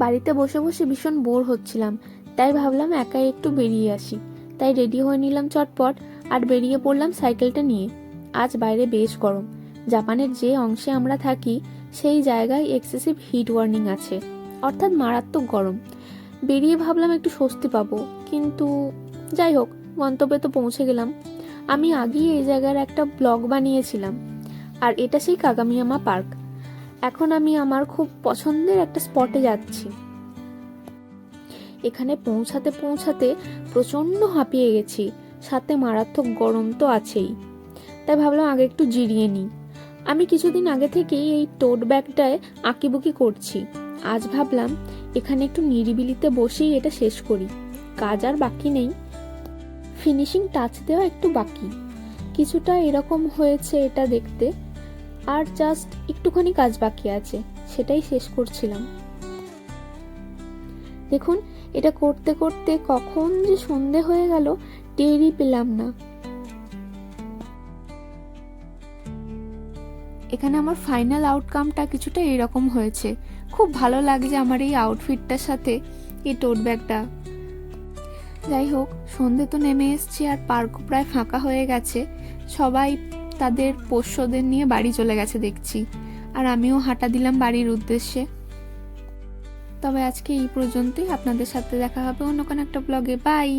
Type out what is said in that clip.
বাড়িতে বসে বসে ভীষণ বোর হচ্ছিলাম, তাই ভাবলাম একাই একটু বেরিয়ে আসি। তাই রেডি হয়ে নিলাম চটপট আর বেরিয়ে পড়লাম সাইকেলটা নিয়ে। আজ বাইরে বেশ গরম। জাপানের যে অংশে আমরা থাকি সেই জায়গায় এক্সেসিভ হিট ওয়ার্নিং আছে, অর্থাৎ মারাত্মক গরম। বেরিয়ে ভাবলাম একটু স্বস্তি পাবো, কিন্তু যাই হোক, গন্তব্যে তো পৌঁছে গেলাম। আমি আগেই এই জায়গার একটা ব্লগ বানিয়েছিলাম, আর এটা সেই কাগামিয়ামা পার্ক। এখন আমি আমার খুব পছন্দের একটা স্পটে যাচ্ছি। এখানে পৌঁছাতে পৌঁছাতে প্রচণ্ড হাঁপিয়ে গেছি, সাথে মারাত্মক গরম তো আছেই। তাই ভাবলাম আগে একটু জিরিয়ে নিই। আমি কিছুদিন আগে থেকেই এই টোট ব্যাগটায় আঁকিবুকি করছি। আজ ভাবলাম এখানে একটু নিরিবিলিতে বসেই এটা শেষ করি। কাজ আর বাকি নেই, ফিনিশিং টাচ দেওয়া একটু বাকি। কিছুটা এরকম হয়েছে এটা দেখতে, আর জাস্ট একটুখানি কাজ বাকি আছে, সেটাই শেষ করছিলাম। দেখুন, এটা করতে করতে কখন যে সন্ধে হয়ে গেল টেরই পেলাম না। এখানে আমার ফাইনাল আউটকামটা কিছুটা এরকম হয়েছে। খুব ভালো লাগছে আমার এই আউটফিটটার সাথে এই টোট ব্যাগটা। যাই হোক, সন্ধে তো নেমে এসছে আর পার্কও প্রায় ফাঁকা হয়ে গেছে। সবাই তাদের পোষ্যদের নিয়ে বাড়ি চলে গেছে দেখছি, আর আমিও হাঁটা দিলাম বাড়ির উদ্দেশ্যে। তবে আজকে এই পর্যন্তই। আপনাদের সাথে দেখা হবে অন্য কোনো একটা ব্লগে। বাই।